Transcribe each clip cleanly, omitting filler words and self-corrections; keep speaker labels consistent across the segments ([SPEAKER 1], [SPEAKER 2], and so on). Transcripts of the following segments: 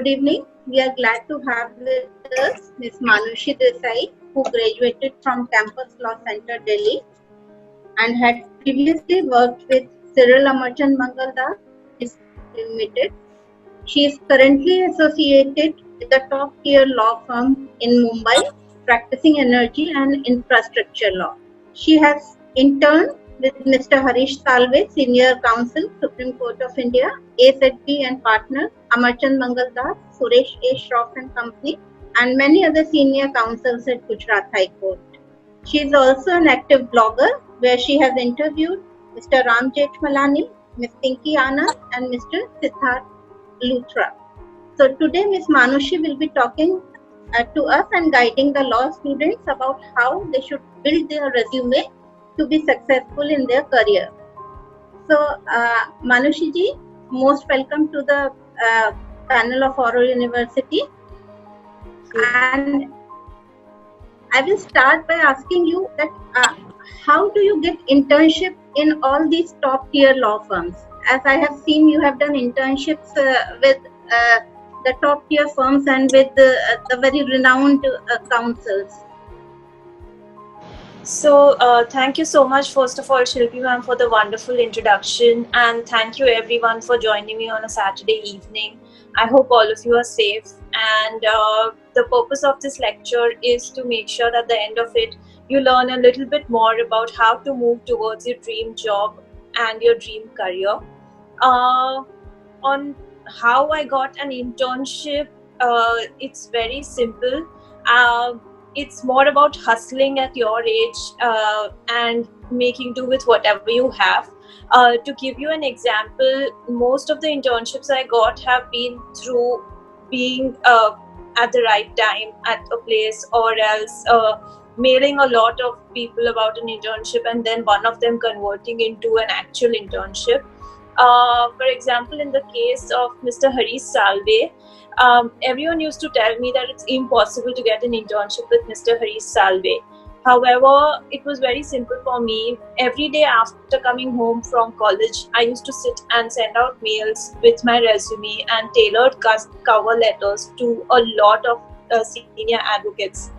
[SPEAKER 1] Good evening. We are glad to have with us Ms. Manushi Desai, who graduated from Campus Law Center, Delhi, and had previously worked with Cyril Amarchand Mangaldas Limited. She is currently associated with a top-tier law firm in Mumbai, practicing energy and infrastructure law. She has interned with Mr. Harish Salve, Senior Counsel, Supreme Court of India, AZB and partner, Amarchand Mangaldas, Suresh A. Shroff and Company, and many other senior counsels at Gujarat High Court. She is also an active blogger where she has interviewed Mr. Ram Jethmalani, Ms. Pinky Anand, and Mr. Siddharth Luthra. So today Ms. Manushi will be talking to us and guiding the law students about how they should build their resume to be successful in their career. So Manushi ji, most welcome to the panel of Aurora University. And I will start by asking you that how do you get internship in all these top tier law firms? As I have seen, you have done internships with the top tier firms and with the very renowned counsels.
[SPEAKER 2] So thank you so much, first of all, Shilpi ma'am, for the wonderful introduction, and thank you everyone for joining me on a Saturday evening. I hope all of you are safe, and the purpose of this lecture is to make sure that at the end of it you learn a little bit more about how to move towards your dream job and your dream career. On how I got an internship, it's very simple. It's more about hustling at your age and making do with whatever you have. To give you an example, most of the internships I got have been through being at the right time at a place, or else mailing a lot of people about an internship and then one of them converting into an actual internship. For example, in the case of Mr. Harish Salve, everyone used to tell me that it's impossible to get an internship with Mr. Harish Salve. However, it was very simple for me. Every day after coming home from college, I used to sit and send out mails with my resume and tailored cover letters to a lot of senior advocates.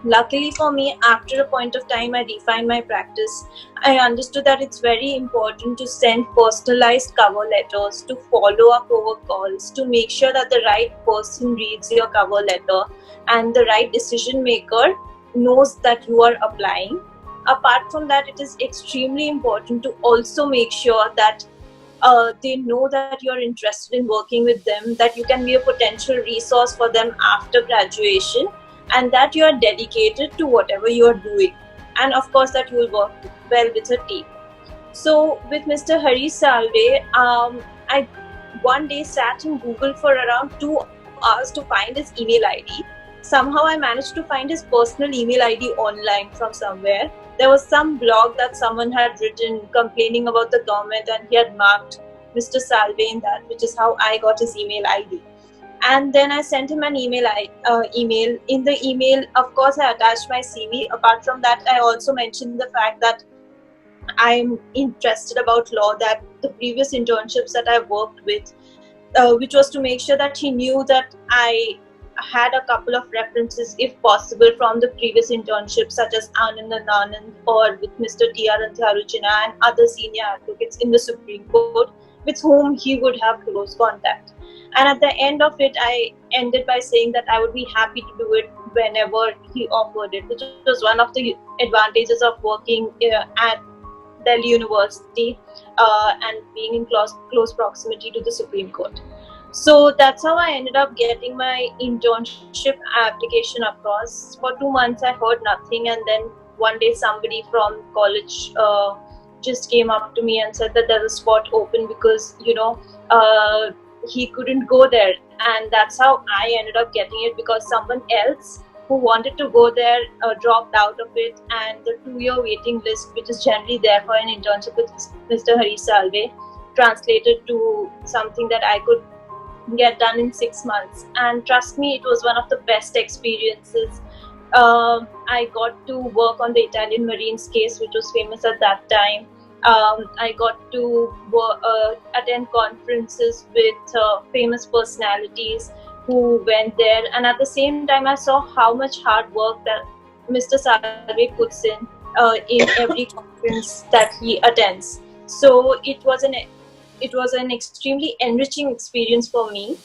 [SPEAKER 2] Luckily for me, after a point of time I refined my practice. I understood that it's very important to send personalized cover letters, to follow up over calls, to make sure that the right person reads your cover letter and the right decision maker knows that you are applying. Apart from that, it is extremely important to also make sure that they know that you're interested in working with them, that you can be a potential resource for them after graduation, and that you are dedicated to whatever you are doing, and of course that you will work well with a team. So with Mr. Harish Salve, I one day sat in Google for around 2 hours to find his email ID. Somehow I managed to find his personal email ID online from somewhere. There was some blog that someone had written complaining about the government, and he had marked Mr. Salve in that, which is how I got his email ID. And then I sent him an email. In the email, of course, I attached my CV. Apart from that, I also mentioned the fact that I'm interested about law, that the previous internships that I worked with, which was to make sure that he knew that I had a couple of references, if possible, from the previous internships, such as Anand and Anand, or with Mr. T.R. Antharujina and other senior advocates in the Supreme Court, with whom he would have close contact. And at the end of it, I ended by saying that I would be happy to do it whenever he offered it, which was one of the advantages of working at Delhi University and being in close proximity to the Supreme Court. So that's how I ended up getting my internship application across. For 2 months, I heard nothing, and then one day somebody from college just came up to me and said that there's a spot open because, he couldn't go there. And that's how I ended up getting it, because someone else who wanted to go there dropped out of it, and the 2-year waiting list, which is generally there for an internship with Mr. Harish Salve, translated to something that I could get done in 6 months. And trust me, it was one of the best experiences. I got to work on the Italian Marines case, which was famous at that time. I got to attend conferences with famous personalities who went there, and at the same time, I saw how much hard work that Mr. Salve puts in every conference that he attends. So it was an extremely enriching experience for me.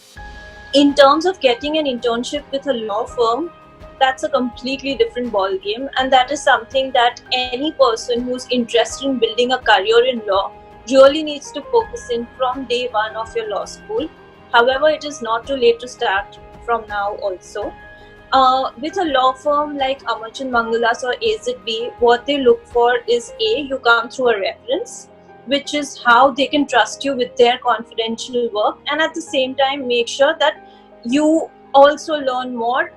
[SPEAKER 2] In terms of getting an internship with a law firm, that's a completely different ball game, and that is something that any person who's interested in building a career in law really needs to focus in from day one of your law school. However, it is not too late to start from now also. With a law firm like Amarchand Mangalas or AZB, what they look for is you come through a reference, which is how they can trust you with their confidential work, and at the same time make sure that you also learn more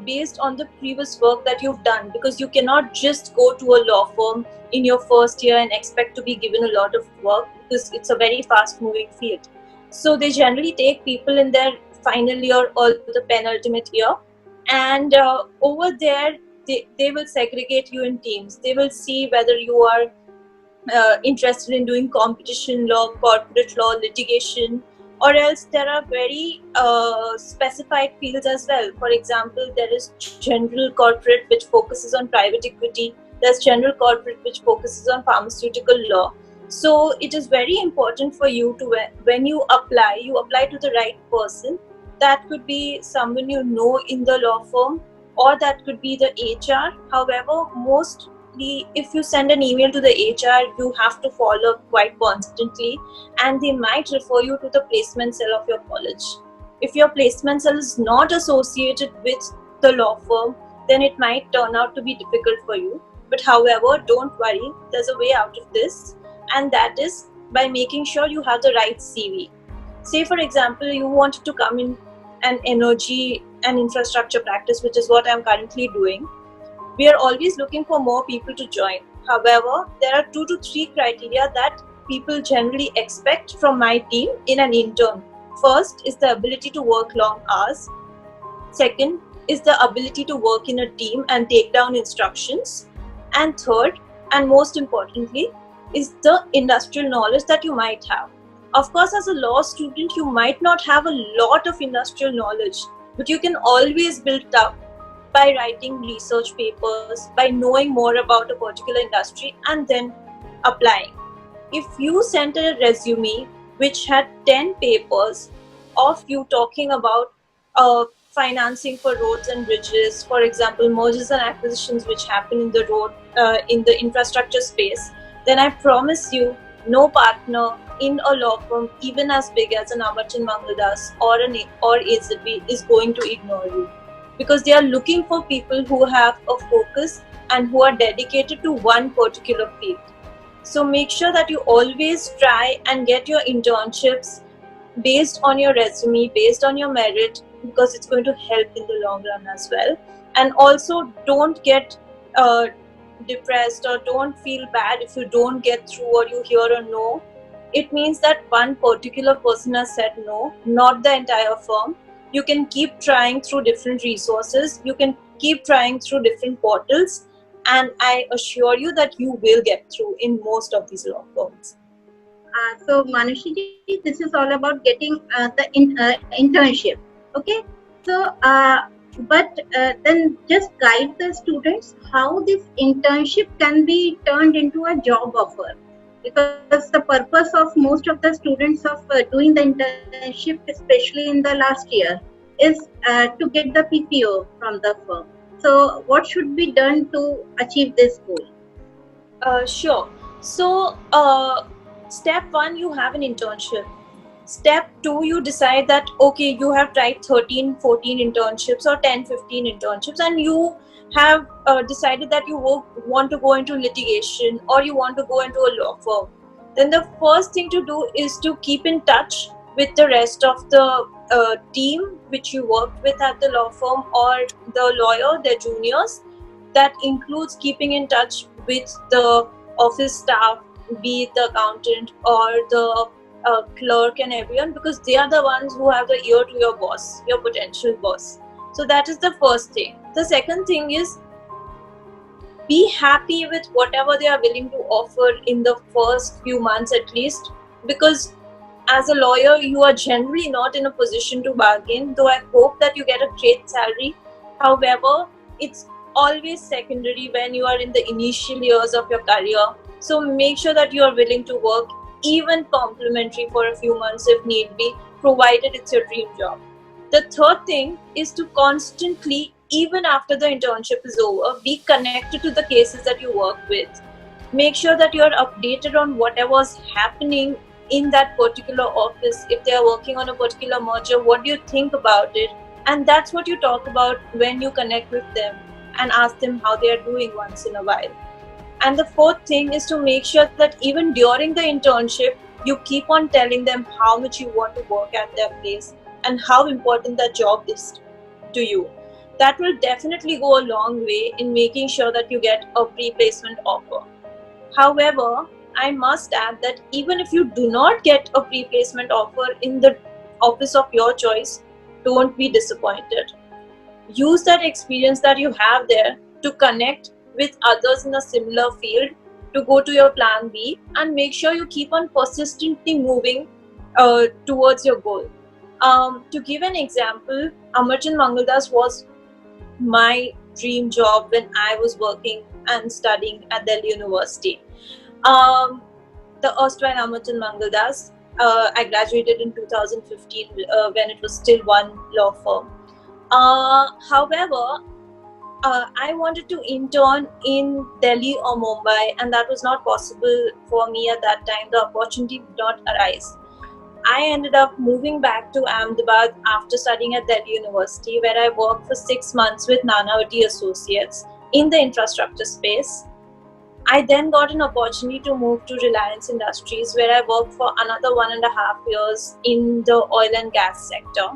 [SPEAKER 2] based on the previous work that you've done, because you cannot just go to a law firm in your first year and expect to be given a lot of work, because it's a very fast moving field. So they generally take people in their final year or the penultimate year, and over there they will segregate you in teams. They will see whether you are interested in doing competition law, corporate law, litigation, or else there are very specified fields as well. For example, there is general corporate, which focuses on private equity. There's general corporate, which focuses on pharmaceutical law. So it is very important for you to, when you apply to the right person. That could be someone you know in the law firm, or that could be the HR. However, if you send an email to the HR, you have to follow up quite constantly, and they might refer you to the placement cell of your college. If your placement cell is not associated with the law firm, then it might turn out to be difficult for you. But however, don't worry, there's a way out of this, and that is by making sure you have the right CV. Say for example, you wanted to come in an energy and infrastructure practice, which is what I'm currently doing. We are always looking for more people to join. However, there are 2 to 3 criteria that people generally expect from my team in an intern. First is the ability to work long hours. Second is the ability to work in a team and take down instructions. And third, and most importantly, is the industrial knowledge that you might have. Of course, as a law student, you might not have a lot of industrial knowledge, but you can always build it up by writing research papers, by knowing more about a particular industry, and then applying. If you sent a resume which had 10 papers of you talking about financing for roads and bridges, for example, mergers and acquisitions which happen in the infrastructure space, then I promise you, no partner in a law firm, even as big as an Amarchand Mangalas or AZB, is going to ignore you, because they are looking for people who have a focus and who are dedicated to one particular field. So make sure that you always try and get your internships based on your resume, based on your merit, because it's going to help in the long run as well. And also, don't get depressed or don't feel bad if you don't get through or you hear a no. It means that one particular person has said no, not the entire firm. You can keep trying through different resources, you can keep trying through different portals, and I assure you that you will get through in most of these law firms.
[SPEAKER 1] So Manushi, this is all about getting the internship. Okay, so then just guide the students how this internship can be turned into a job offer, because the purpose of most of the students of doing the internship, especially in the last year, is to get the PPO from the firm. So what should be done to achieve this goal?
[SPEAKER 2] Sure. So step 1, you have an internship. Step 2, you decide that okay, you have tried 13, 14 internships or 10, 15 internships, and you have decided that you want to go into litigation or you want to go into a law firm. Then the first thing to do is to keep in touch with the rest of the team which you worked with at the law firm, or the lawyer, their juniors. That includes keeping in touch with the office staff, be it the accountant or the clerk and everyone, because they are the ones who have the ear to your boss, your potential boss. So that is the first thing. The second thing is be happy with whatever they are willing to offer in the first few months at least, because as a lawyer you are generally not in a position to bargain, though I hope that you get a great salary. However, it's always secondary when you are in the initial years of your career. So make sure that you are willing to work even complimentary for a few months if need be, provided it's your dream job. The third thing is to constantly, even after the internship is over, be connected to the cases that you work with. Make sure that you are updated on whatever's happening in that particular office. If they are working on a particular merger, what do you think about it? And that's what you talk about when you connect with them and ask them how they are doing once in a while. And the fourth thing is to make sure that even during the internship, you keep on telling them how much you want to work at their place and how important that job is to you. That will definitely go a long way in making sure that you get a pre-placement offer. However, I must add that even if you do not get a pre-placement offer in the office of your choice, don't be disappointed. Use that experience that you have there to connect with others in a similar field, to go to your plan B, and make sure you keep on persistently moving towards your goal. To give an example, Amarchand Mangaldas was my dream job when I was working and studying at Delhi University. The erstwhile Amarchand Mangaldas, I graduated in 2015 when it was still one law firm. However, I wanted to intern in Delhi or Mumbai, and that was not possible for me at that time. The opportunity did not arise. I ended up moving back to Ahmedabad after studying at Delhi University, where I worked for 6 months with Nanavati Associates in the infrastructure space. I then got an opportunity to move to Reliance Industries, where I worked for another 1.5 years in the oil and gas sector.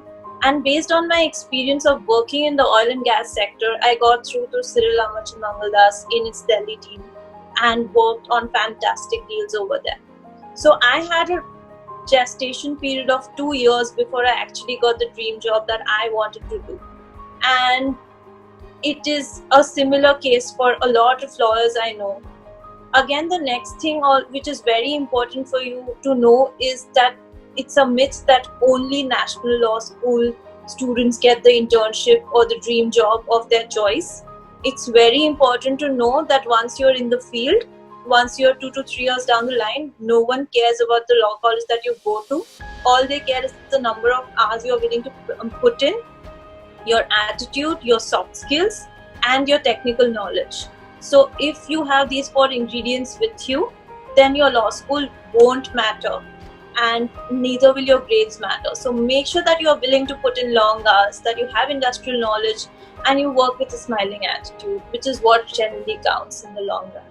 [SPEAKER 2] And based on my experience of working in the oil and gas sector, I got through to Cyril Amarchand Mangaldas in its Delhi team and worked on fantastic deals over there. So I had a gestation period of 2 years before I actually got the dream job that I wanted to do. And it is a similar case for a lot of lawyers I know. Again, the next thing which is very important for you to know is that it's a myth that only National Law School students get the internship or the dream job of their choice. It's very important to know that once you're in the field, once you're 2 to 3 years down the line, no one cares about the law college that you go to. All they care is the number of hours you're willing to put in, your attitude, your soft skills, and your technical knowledge. So if you have these 4 ingredients with you, then your law school won't matter, and neither will your grades matter. So make sure that you are willing to put in long hours, that you have industrial knowledge, and you work with a smiling attitude, which is what generally counts in the long run.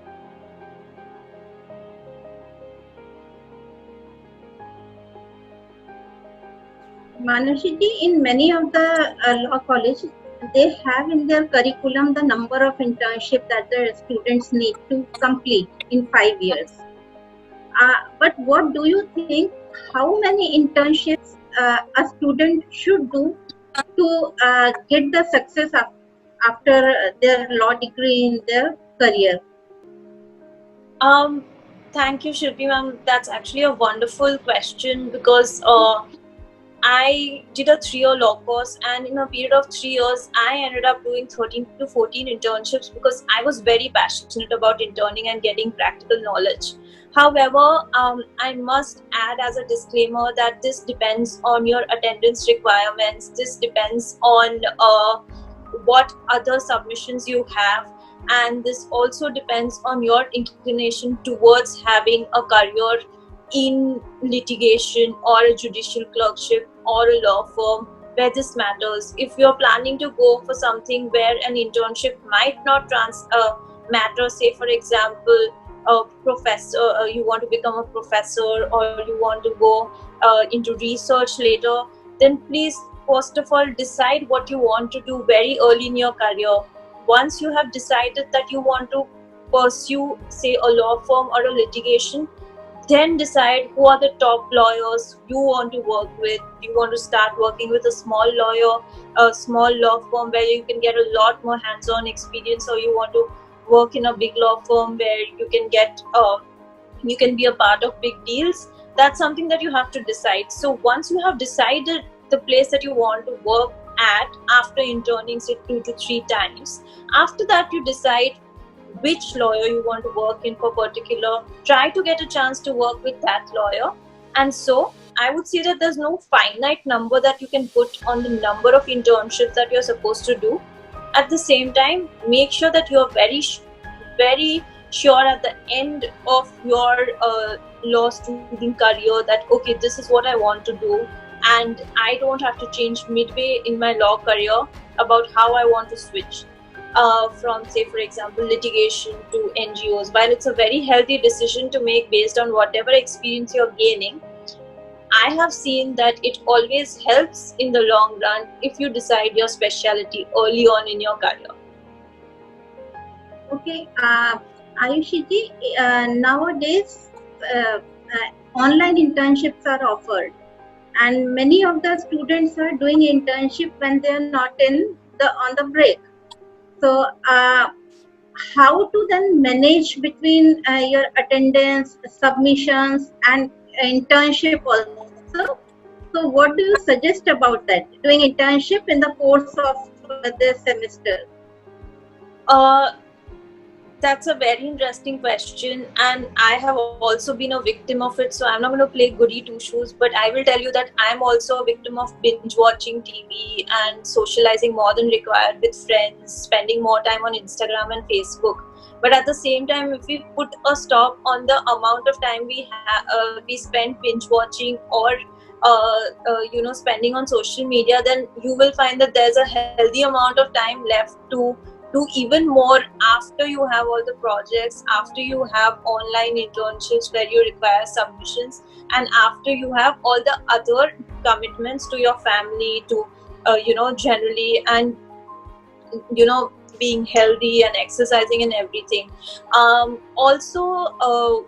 [SPEAKER 1] Manushi ji, in many of the law colleges, they have in their curriculum the number of internships that the students need to complete in 5 years. But what do you think, how many internships a student should do to get the success after their law degree in their career?
[SPEAKER 2] Thank you, Shilpi ma'am. That's actually a wonderful question, because I did a 3-year law course, and in a period of 3 years, I ended up doing 13 to 14 internships because I was very passionate about interning and getting practical knowledge. However, I must add as a disclaimer that this depends on your attendance requirements. This depends on what other submissions you have. And this also depends on your inclination towards having a career in litigation or a judicial clerkship or a law firm where this matters. If you're planning to go for something where an internship might not matter, say for example, a professor, you want to become a professor, or you want to go into research later, then please first of all decide what you want to do very early in your career. Once you have decided that you want to pursue, say, a law firm or a litigation, then decide who are the top lawyers you want to work with. You want to start working with a small lawyer, a small law firm where you can get a lot more hands-on experience, or you want to work in a big law firm where you can get you can be a part of big deals. That's something that you have to decide. So once you have decided the place that you want to work at after interning say 2 to 3 times, after that you decide which lawyer you want to work in for particular. Try to get a chance to work with that lawyer. And so I would say that there's no finite number that you can put on the number of internships that you're supposed to do. At the same time, make sure that you're very sure at the end of your law student career that, okay, this is what I want to do, and I don't have to change midway in my law career about how I want to switch from, say, for example, litigation to NGOs. While it's a very healthy decision to make based on whatever experience you're gaining, I have seen that it always helps in the long run if you decide your specialty early on in your career.
[SPEAKER 1] Okay, Ayushiji, nowadays online internships are offered, and many of the students are doing internship when they are not on the break. So, how to then manage between your attendance, submissions, and internship also? So, what do you suggest about that? Doing internship in the course of the semester?
[SPEAKER 2] That's a very interesting question, and I have also been a victim of it, so I'm not going to play goody two shoes, but I will tell you that I'm also a victim of binge watching TV and socializing more than required with friends, spending more time on Instagram and Facebook. But at the same time, if we put a stop on the amount of time we spend binge watching or spending on social media, then you will find that there's a healthy amount of time left to do even more after you have all the projects, after you have online internships where you require submissions, and after you have all the other commitments to your family, to generally, and being healthy and exercising and everything. Also,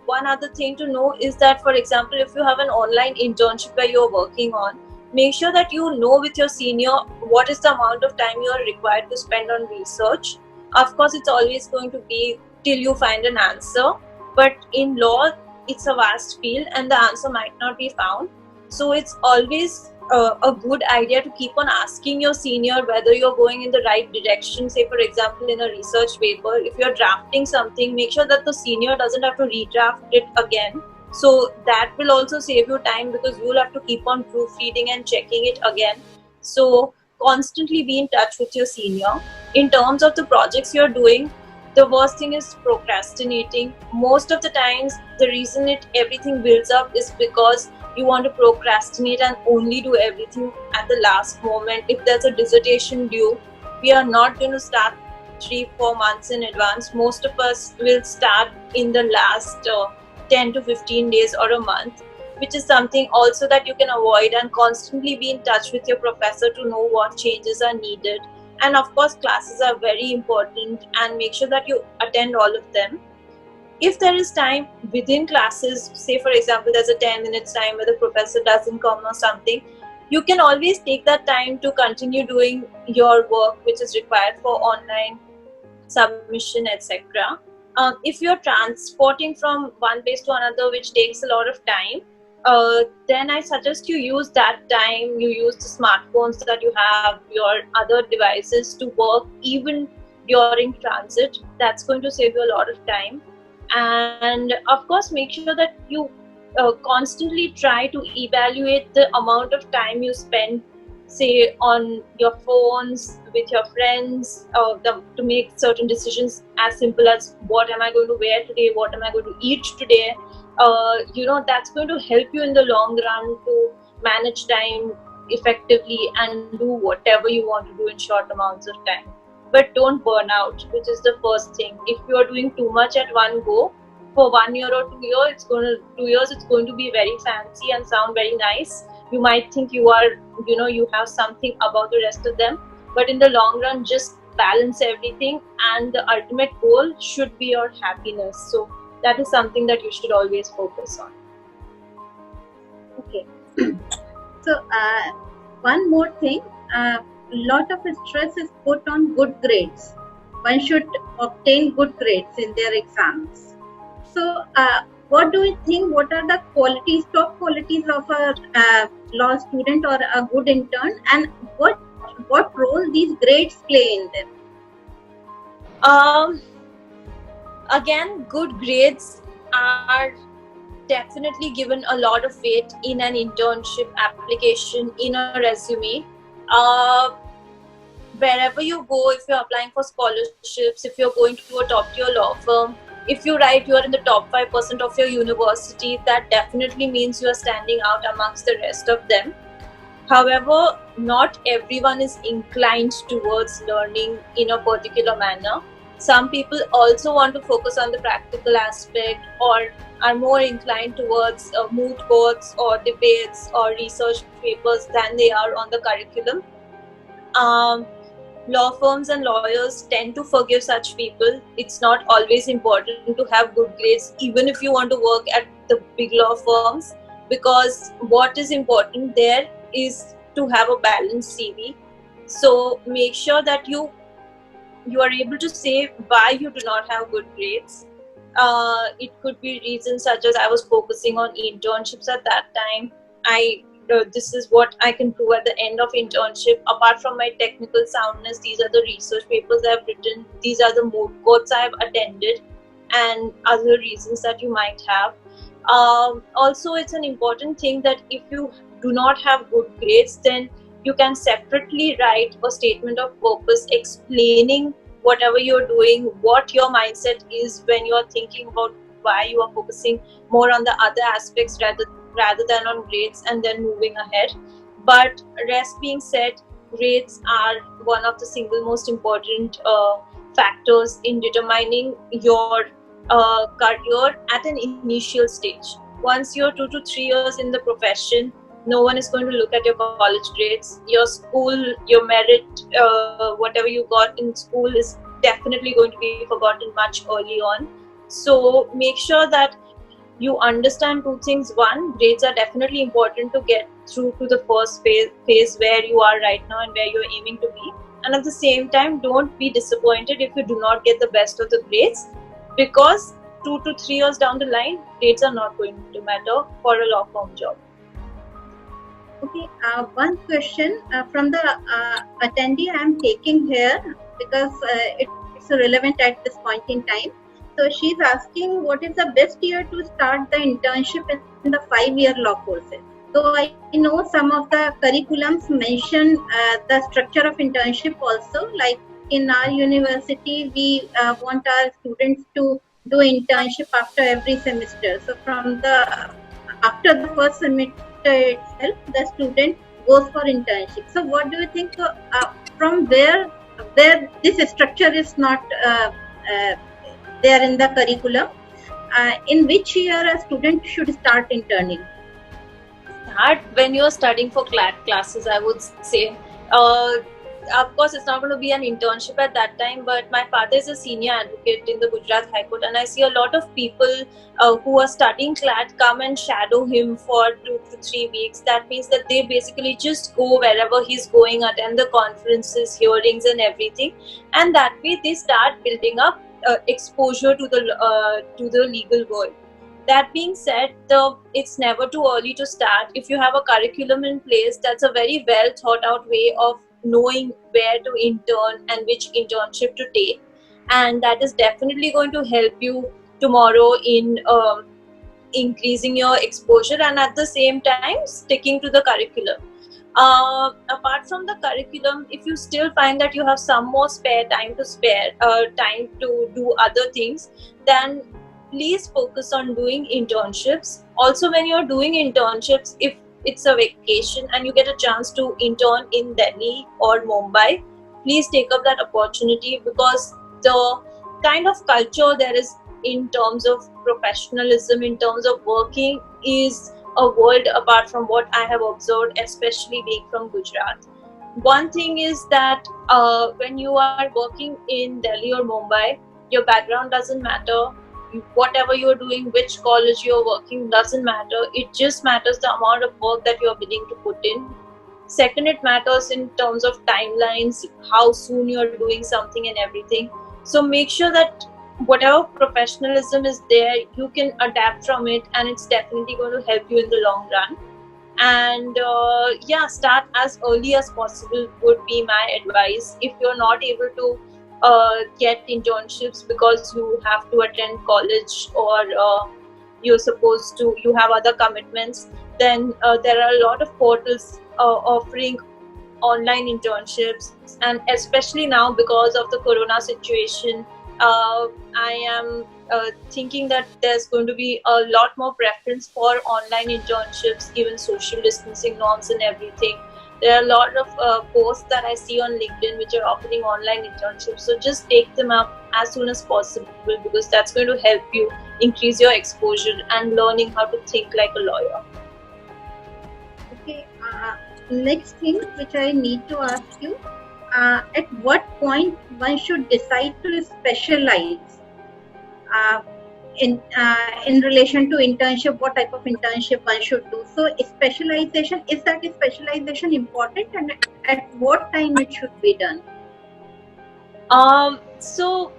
[SPEAKER 2] one other thing to know is that, for example, if you have an online internship where you're working on, make sure that you know with your senior what is the amount of time you are required to spend on research. Of course, it's always going to be till you find an answer, but in law, it's a vast field and the answer might not be found. So it's always a good idea to keep on asking your senior whether you're going in the right direction. Say, for example, in a research paper, if you're drafting something, make sure that the senior doesn't have to redraft it again. So that will also save you time, because you'll have to keep on proofreading and checking it again. So constantly be in touch with your senior. In terms of the projects you're doing, the worst thing is procrastinating. Most of the times, the reason everything builds up is because you want to procrastinate and only do everything at the last moment. If there's a dissertation due, we are not going to start 3-4 months in advance. Most of us will start in the last 10 to 15 days or a month, which is something also that you can avoid, and constantly be in touch with your professor to know what changes are needed. And of course, classes are very important, and make sure that you attend all of them. If there is time within classes, say for example there's a 10 minutes time where the professor doesn't come or something, you can always take that time to continue doing your work which is required for online submission, etc. If you're transporting from one place to another, which takes a lot of time, then I suggest you use that time, you use the smartphones that you have, your other devices to work even during transit. That's going to save you a lot of time. And of course, make sure that you constantly try to evaluate the amount of time you spend, say, on your phones with your friends, to make certain decisions as simple as what am I going to wear today, what am I going to eat today. That's going to help you in the long run to manage time effectively and do whatever you want to do in short amounts of time. But don't burn out, which is the first thing. If you are doing too much at one go, for 1 year or 2 years, it's going to be very fancy and sound very nice. You might think you have something about the rest of them, but in the long run, just balance everything, and the ultimate goal should be your happiness. So that is something that you should always focus on.
[SPEAKER 1] Okay. So one more thing, lot of stress is put on good grades, one should obtain good grades in their exams. So, what do you think? What are the qualities, top qualities of a law student or a good intern, and what role these grades play in them?
[SPEAKER 2] Again, good grades are definitely given a lot of weight in an internship application, in a resume. Wherever you go, if you're applying for scholarships, if you're going to a top tier law firm, if you write you are in the top 5% of your university, that definitely means you are standing out amongst the rest of them. However, not everyone is inclined towards learning in a particular manner. Some people also want to focus on the practical aspect, or are more inclined towards moot courts or debates or research papers than they are on the curriculum. Law firms and lawyers tend to forgive such people. It's not always important to have good grades, even if you want to work at the big law firms, because what is important there is to have a balanced CV. So make sure that you are able to say why you do not have good grades. It could be reasons such as I was focusing on internships at that time. This is what I can prove at the end of internship. Apart from my technical soundness, these are the research papers I have written. These are the moot courts I have attended, and other reasons that you might have. Also, it's an important thing that if you do not have good grades, then you can separately write a statement of purpose explaining whatever you're doing, what your mindset is when you're thinking about why you are focusing more on the other aspects rather than on grades, and then moving ahead. But rest being said, grades are one of the single most important factors in determining your career at an initial stage. Once you're 2 to 3 years in the profession, no one is going to look at your college grades. Your school, your merit, whatever you got in school is definitely going to be forgotten much early on. So make sure that you understand two things. One, grades are definitely important to get through to the first phase where you are right now and where you're aiming to be. And at the same time, don't be disappointed if you do not get the best of the grades, because 2 to 3 years down the line, grades are not going to matter for a law firm job.
[SPEAKER 1] Okay, one question from the attendee I am taking here, because it's relevant at this point in time. So she's asking, what is the best year to start the internship in the 5-year law courses? So I know some of the curriculums mention the structure of internship also. Like in our university, we want our students to do internship after every semester. So after the first semester itself, the student goes for internship. So what do you think from where this structure is not there in the curriculum? In which year a student should start interning?
[SPEAKER 2] Start when you're studying for CLAT classes, I would say. Of course, it's not going to be an internship at that time, but my father is a senior advocate in the Gujarat High Court, and I see a lot of people who are studying CLAT come and shadow him for 2 to 3 weeks. That means that they basically just go wherever he's going, attend the conferences, hearings and everything, and that way they start building up exposure to the legal world. That being said, it's never too early to start. If you have a curriculum in place, that's a very well thought out way of knowing where to intern and which internship to take, and that is definitely going to help you tomorrow in increasing your exposure and at the same time sticking to the curriculum. Apart from the curriculum, if you still find that you have some more time to do other things, then please focus on doing internships. Also, when you're doing internships, if it's a vacation and you get a chance to intern in Delhi or Mumbai, please take up that opportunity, because the kind of culture there is in terms of professionalism, in terms of working, is a world apart from what I have observed, especially being from Gujarat. One thing is that when you are working in Delhi or Mumbai, your background doesn't matter. Whatever you're doing, which college you're working, doesn't matter. It just matters the amount of work that you're willing to put in. Second, it matters in terms of timelines, how soon you're doing something and everything. So make sure that whatever professionalism is there, you can adapt from it, and it's definitely going to help you in the long run. And start as early as possible would be my advice. If you're not able to get internships because you have to attend college, or you have other commitments, then there are a lot of portals offering online internships. And especially now, because of the corona situation, I am thinking that there's going to be a lot more preference for online internships given social distancing norms and everything. There are a lot of posts that I see on LinkedIn which are offering online internships, so just take them up as soon as possible, because that's going to help you increase your exposure and learning how to think like a lawyer.
[SPEAKER 1] Okay, next thing which I need to ask you, at what point one should decide to specialize in relation to internship, what type of internship one should do. So specialization, is that specialization important, and at what time it should be done?
[SPEAKER 2] So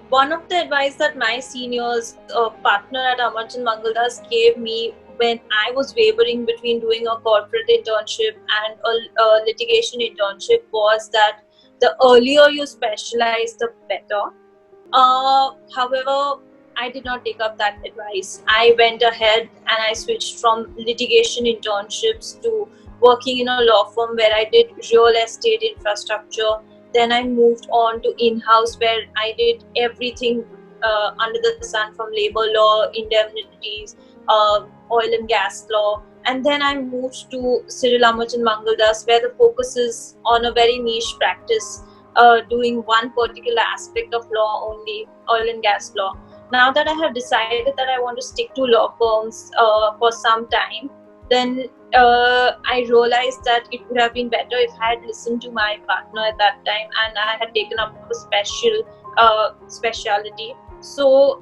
[SPEAKER 2] one of the advice that my seniors, partner at Amarchand Mangaldas, gave me when I was wavering between doing a corporate internship and a litigation internship was that the earlier you specialize, the better. However, I did not take up that advice. I went ahead and I switched from litigation internships to working in a law firm where I did real estate infrastructure. Then I moved on to in-house, where I did everything under the sun, from labor law, indemnities, oil and gas law. And then I moved to Cyril Amarchand Mangaldas, where the focus is on a very niche practice, doing one particular aspect of law only, oil and gas law. Now that I have decided that I want to stick to law firms for some time, then I realized that it would have been better if I had listened to my partner at that time and I had taken up a specialty. So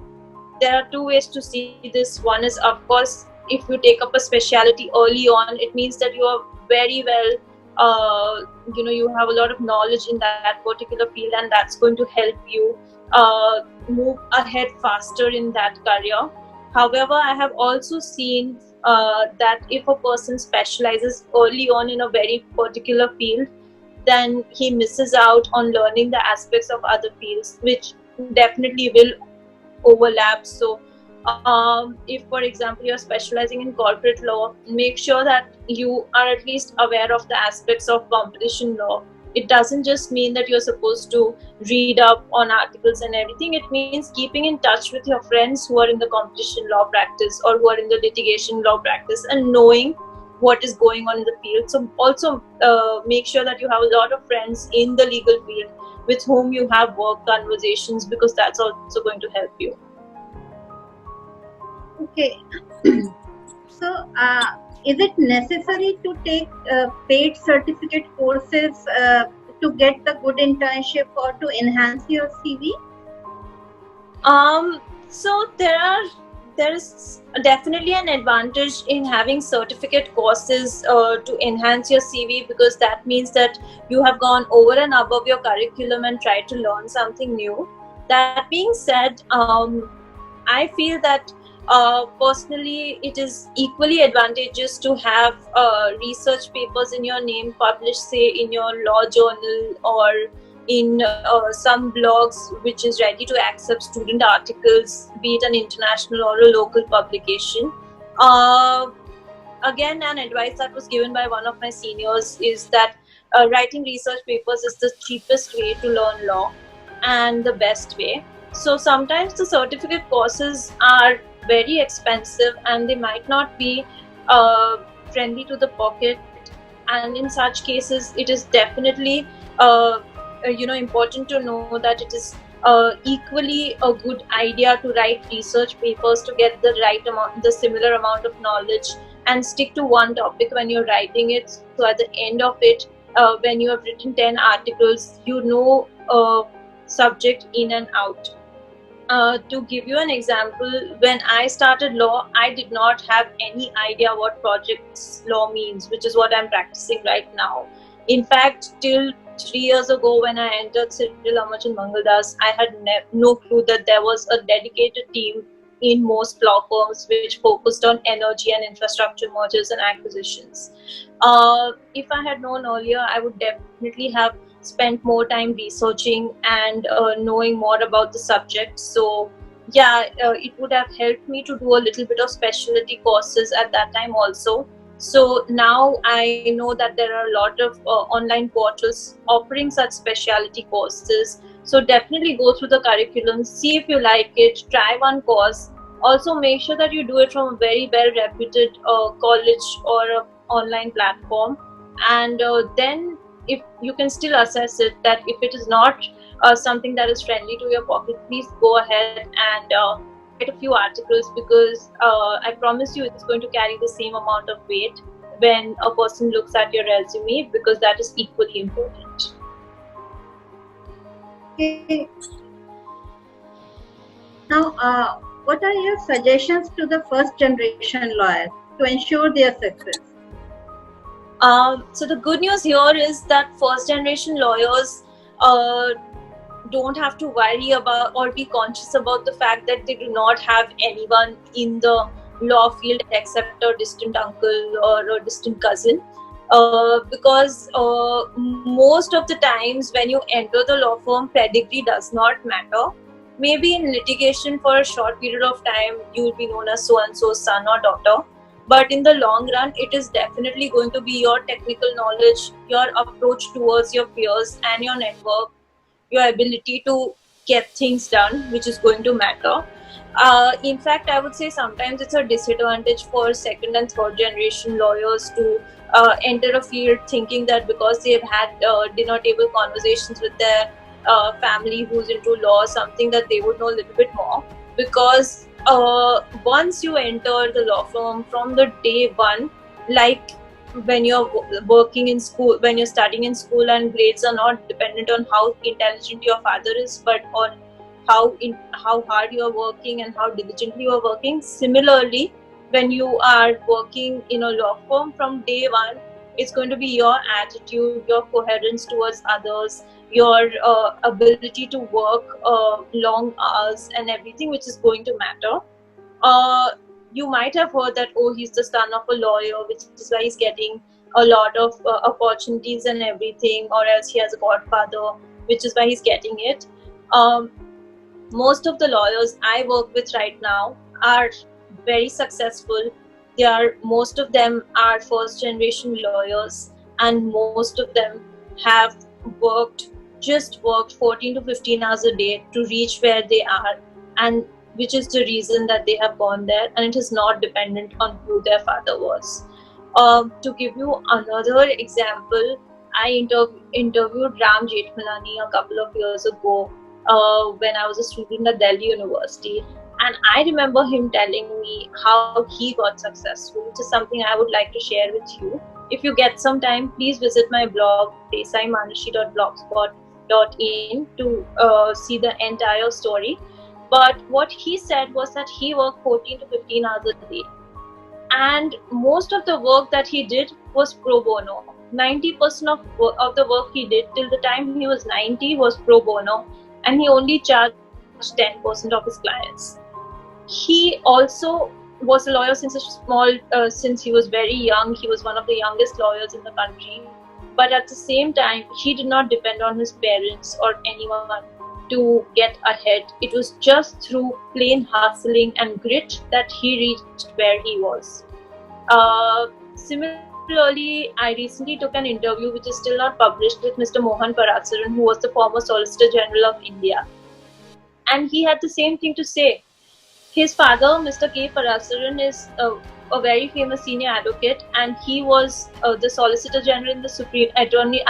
[SPEAKER 2] there are two ways to see this. One is, of course, if you take up a specialty early on, it means that you are very well, you have a lot of knowledge in that particular field, and that's going to help you move ahead faster in that career. However, I have also seen that if a person specializes early on in a very particular field, then he misses out on learning the aspects of other fields, which definitely will overlap. So if, for example, you're specializing in corporate law, make sure that you are at least aware of the aspects of competition law. It doesn't just mean that you're supposed to read up on articles and everything. It means keeping in touch with your friends who are in the competition law practice or who are in the litigation law practice and knowing what is going on in the field. So also make sure that you have a lot of friends in the legal field with whom you have work conversations, because that's also going to help you.
[SPEAKER 1] Okay. So is it necessary to take paid certificate courses to get the good internship or to enhance your CV?
[SPEAKER 2] So there is definitely an advantage in having certificate courses to enhance your CV, because that means that you have gone over and above your curriculum and tried to learn something new. That being said, I feel that personally, it is equally advantageous to have research papers in your name published, say, in your law journal or in some blogs which is ready to accept student articles, be it an international or a local publication. Again, an advice that was given by one of my seniors is that writing research papers is the cheapest way to learn law and the best way. So sometimes the certificate courses are very expensive and they might not be friendly to the pocket, and in such cases it is definitely important to know that it is equally a good idea to write research papers to get the similar amount of knowledge, and stick to one topic when you're writing it. So at the end of it, when you have written 10 articles, you know subject in and out. To give you an example, when I started law, I did not have any idea what projects law means, which is what I'm practicing right now. In fact, till 3 years ago when I entered Cyril Amachan Mangaldas, I had no clue that there was a dedicated team in most law firms which focused on energy and infrastructure mergers and acquisitions. If I had known earlier, I would definitely have spent more time researching and knowing more about the subject. So yeah, it would have helped me to do a little bit of specialty courses at that time also. So now I know that there are a lot of online portals offering such specialty courses. So definitely go through the curriculum, see if you like it, try one course. Also make sure that you do it from a very well reputed college or a online platform, and then if you can still assess it, that if it is not something that is friendly to your pocket, please go ahead and write a few articles, because I promise you it's going to carry the same amount of weight when a person looks at your resume, because that is equally important.
[SPEAKER 1] Okay. Now, what are your suggestions to the first generation lawyers to ensure their success?
[SPEAKER 2] So the good news here is that first generation lawyers don't have to worry about or be conscious about the fact that they do not have anyone in the law field except a distant uncle or a distant cousin, because most of the times when you enter the law firm, pedigree does not matter. Maybe in litigation for a short period of time you will be known as so and so son or daughter, but in the long run it is definitely going to be your technical knowledge, your approach towards your peers and your network, your ability to get things done, which is going to matter. In fact, I would say sometimes it's a disadvantage for second and third generation lawyers to enter a field thinking that because they've had dinner table conversations with their family who's into law, something that they would know a little bit more. Because once you enter the law firm from the day one, like when you're working in school, when you're studying in school, and grades are not dependent on how intelligent your father is, but on how hard you are working and how diligently you are working. Similarly, when you are working in a law firm from day one, it's going to be your attitude, your coherence towards others, your ability to work long hours and everything, which is going to matter. You might have heard that, oh, he's the son of a lawyer, which is why he's getting a lot of opportunities and everything, or else he has a godfather, which is why he's getting it. Most of the lawyers I work with right now are very successful. Most of them are first generation lawyers, and most of them have worked 14 to 15 hours a day to reach where they are, and which is the reason that they have gone there, and it is not dependent on who their father was. To give you another example, I interviewed Ram Jethmalani a couple of years ago when I was a student at Delhi University, and I remember him telling me how he got successful, which is something I would like to share with you. If you get some time, please visit my blog desaimanushi.blogspot.in to see the entire story. But what he said was that he worked 14 to 15 hours a day, and most of the work that he did was pro bono. 90% of the work he did till the time he was 90 was pro bono, and he only charged 10% of his clients. He also was a lawyer since he was very young. He was one of the youngest lawyers in the country. But at the same time, he did not depend on his parents or anyone to get ahead. It was just through plain hustling and grit that he reached where he was. Similarly, I recently took an interview, which is still not published, with Mr. Mohan Paratharan, who was the former Solicitor General of India. And he had the same thing to say. His father, Mr. K. Paratharan, is a very famous senior advocate, and he was the Solicitor General in the Attorney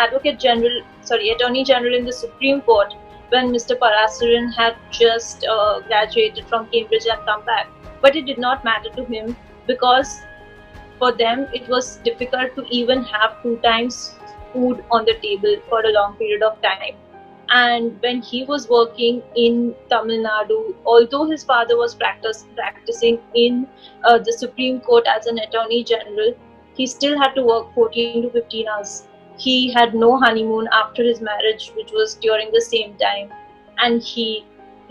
[SPEAKER 2] General in the Supreme Court when Mr. Paratharan had just graduated from Cambridge and come back. But it did not matter to him, because for them it was difficult to even have 2 times food on the table for a long period of time. And when he was working in Tamil Nadu, although his father was practicing in the Supreme Court as an Attorney General, he still had to work 14 to 15 hours. He had no honeymoon after his marriage, which was during the same time, and he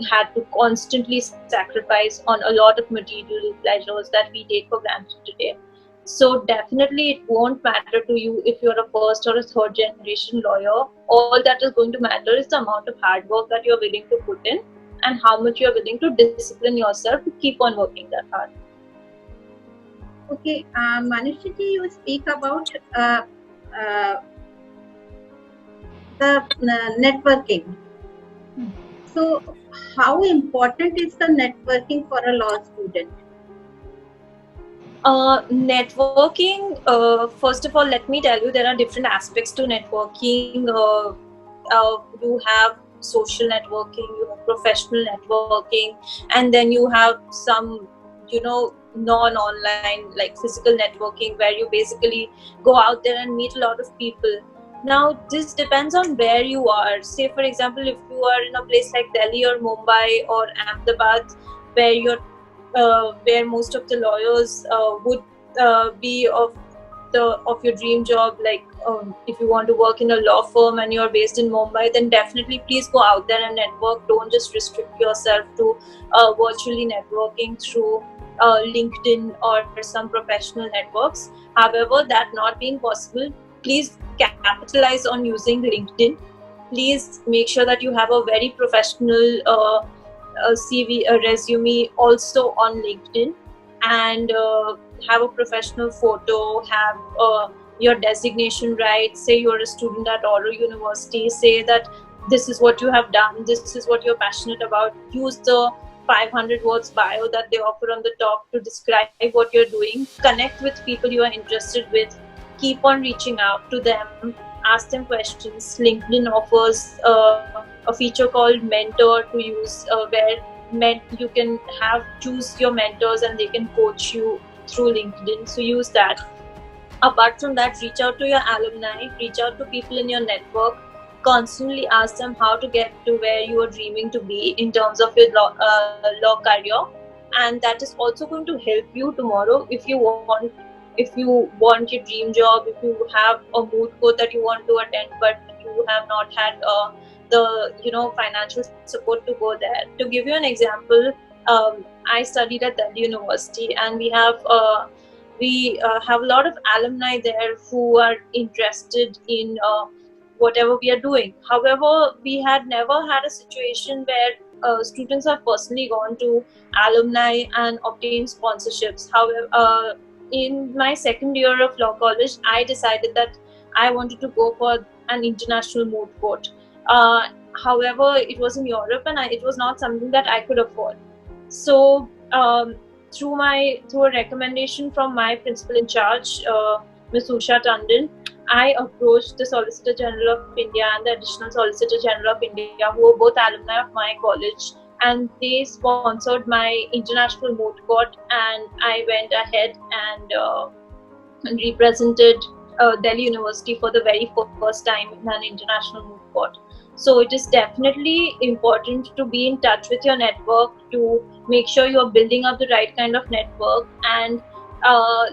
[SPEAKER 2] had to constantly sacrifice on a lot of material pleasures that we take for granted today. So definitely it won't matter to you if you're a first or a third generation lawyer. All that is going to matter is the amount of hard work that you're willing to put in and how much you're willing to discipline yourself to keep on working that hard.
[SPEAKER 1] Okay, Manushiji, you speak about the networking. So how important is the networking for a law student?
[SPEAKER 2] Networking, first of all, let me tell you, there are different aspects to networking. You have social networking, you have professional networking, and then you have some, non-online, like physical networking, where you basically go out there and meet a lot of people. Now, this depends on where you are. Say, for example, if you are in a place like Delhi or Mumbai or Ahmedabad, where most of the lawyers would be of your dream job, like if you want to work in a law firm and you're based in Mumbai, then definitely please go out there and network. Don't just restrict yourself to virtually networking through LinkedIn or some professional networks. However, that not being possible, please capitalize on using LinkedIn. Please make sure that you have a very professional a CV, a resume also on LinkedIn, and have a professional photo, have your designation right. Say you're a student at Oro University, say that this is what you have done, this is what you're passionate about. Use the 500 words bio that they offer on the top to describe what you're doing. Connect with people you are interested with. Keep on reaching out to them. Ask them questions. LinkedIn offers a feature called Mentor to use, where you can choose your mentors and they can coach you through LinkedIn. So use that. Apart from that, reach out to your alumni, reach out to people in your network. Constantly ask them how to get to where you are dreaming to be in terms of your law career, and that is also going to help you tomorrow if you want your dream job, if you have a moot court that you want to attend but you have not had the financial support to go there. To give you an example, I studied at Delhi University, and we have a lot of alumni there who are interested in whatever we are doing. However, we had never had a situation where students have personally gone to alumni and obtained sponsorships. However, in my second year of law college, I decided that I wanted to go for an international moot court. However, it was in Europe, and it was not something that I could afford. So, through a recommendation from my principal in charge, Ms. Usha Tandon, I approached the Solicitor General of India and the Additional Solicitor General of India, who were both alumni of my college, and they sponsored my international moot court, and I went ahead and represented Delhi University for the very first time in an international moot court. So it is definitely important to be in touch with your network, to make sure you're building up the right kind of network. And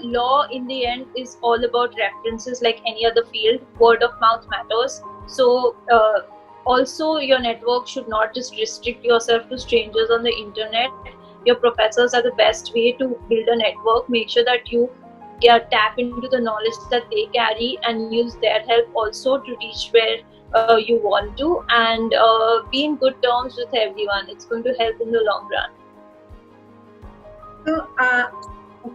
[SPEAKER 2] law in the end is all about references, like any other field. Word of mouth matters. So also your network should not just restrict yourself to strangers on the internet. Your professors are the best way to build a network. Make sure that you tap into the knowledge that they carry and use their help also to reach where you want to, and be in good terms with everyone. It's going to help in the long run.
[SPEAKER 1] So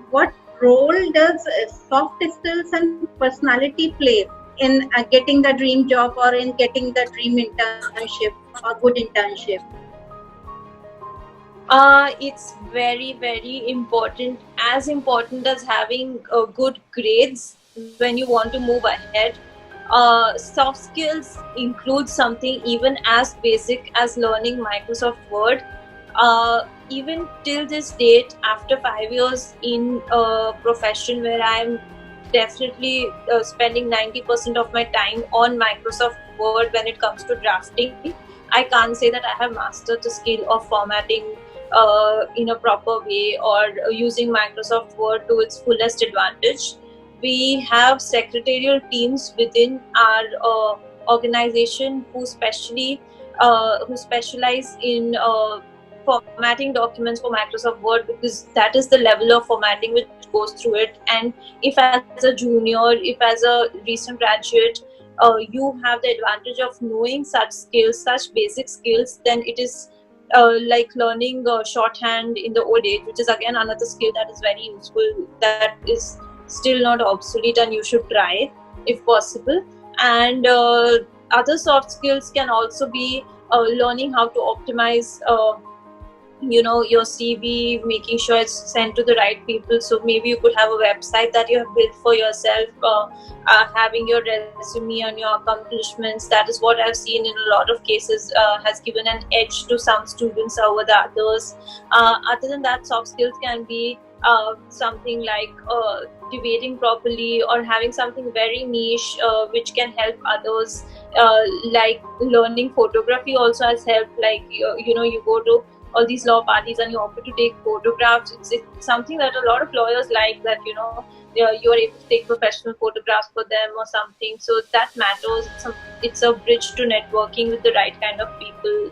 [SPEAKER 1] what role does soft skills and personality play in getting the dream job or in getting the dream internship or good internship?
[SPEAKER 2] It's very, very important, as important as having good grades when you want to move ahead. Soft skills include something even as basic as learning Microsoft Word. Even till this date, after 5 years in a profession where I'm definitely spending 90% of my time on Microsoft Word when it comes to drafting, I can't say that I have mastered the skill of formatting in a proper way or using Microsoft Word to its fullest advantage. We have secretarial teams within our organization who specialize in formatting documents for Microsoft Word, because that is the level of formatting which goes through it. And if as a junior, if as a recent graduate, you have the advantage of knowing such skills, such basic skills, then it is like learning shorthand in the old age, which is again another skill that is very useful, that is still not obsolete, and you should try if possible. And other soft skills can also be learning how to optimize your CV, making sure it's sent to the right people. So maybe you could have a website that you have built for yourself, having your resume and your accomplishments. That is what I've seen in a lot of cases has given an edge to some students over the others. Other than that, soft skills can be something like debating properly, or having something very niche which can help others, like learning photography also has helped. Like you go to all these law parties and you offer to take photographs. It's something that a lot of lawyers like, that you are able to take professional photographs for them or something. So that matters. It's a bridge to networking with the right kind of people.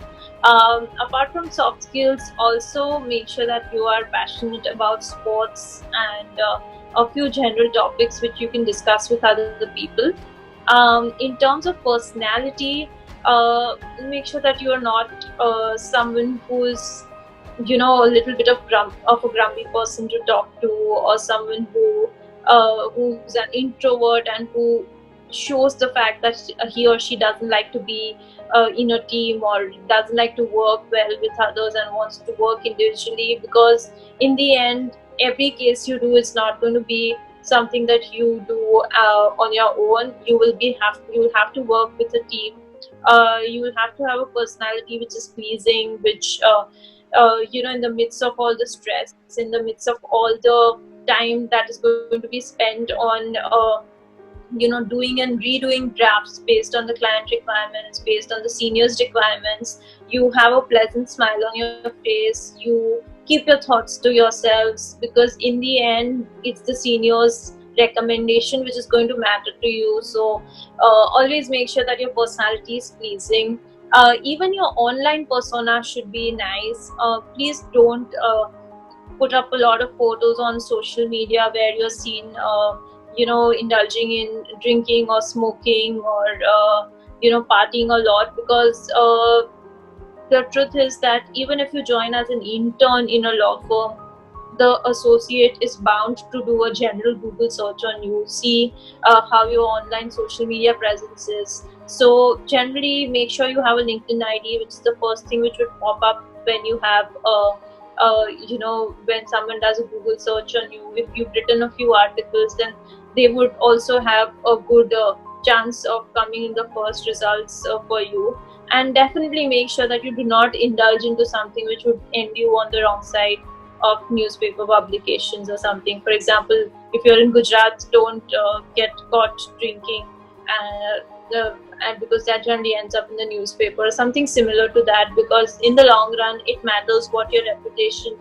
[SPEAKER 2] Apart from soft skills, also make sure that you are passionate about sports and a few general topics which you can discuss with other people. In terms of personality, make sure that you are not someone who's a little bit of a grumpy person to talk to, or someone who's an introvert and who shows the fact that he or she doesn't like to be in a team, or doesn't like to work well with others and wants to work individually. Because in the end, every case you do is not going to be something that you do on your own. You will have to work with a team. You will have to have a personality which is pleasing, which in the midst of all the stress, in the midst of all the time that is going to be spent on doing and redoing drafts based on the client requirements, based on the seniors requirements, you have a pleasant smile on your face, you keep your thoughts to yourselves, because in the end it's the seniors recommendation which is going to matter to you. So always make sure that your personality is pleasing. Even your online persona should be nice. Please don't put up a lot of photos on social media where you're seen indulging in drinking or smoking, or partying a lot, because the truth is that even if you join as an intern in a law firm, the associate is bound to do a general Google search on you, see how your online social media presence is. So generally make sure you have a LinkedIn ID, which is the first thing which would pop up when you have when someone does a Google search on you. If you've written a few articles, then they would also have a good chance of coming in the first results for you. And definitely make sure that you do not indulge into something which would end you on the wrong side of newspaper publications or something. For example, if you're in Gujarat, don't get caught drinking, and because that generally ends up in the newspaper or something similar to that, because in the long run it matters what your reputation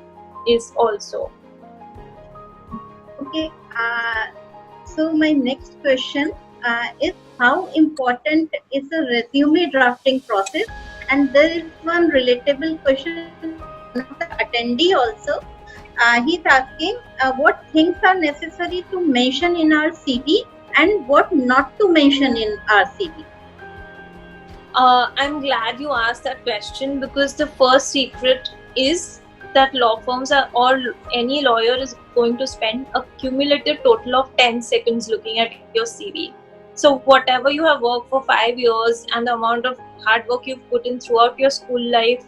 [SPEAKER 2] is also.
[SPEAKER 1] Okay, so my next question is, how important is the resume drafting process? And there is one relatable question from the attendee also. He's asking what things are necessary to mention in our CV and what not to mention in our CV.
[SPEAKER 2] I'm glad you asked that question, because the first secret is that law firms or any lawyer is going to spend a cumulative total of 10 seconds looking at your CV. So whatever you have worked for 5 years and the amount of hard work you've put in throughout your school life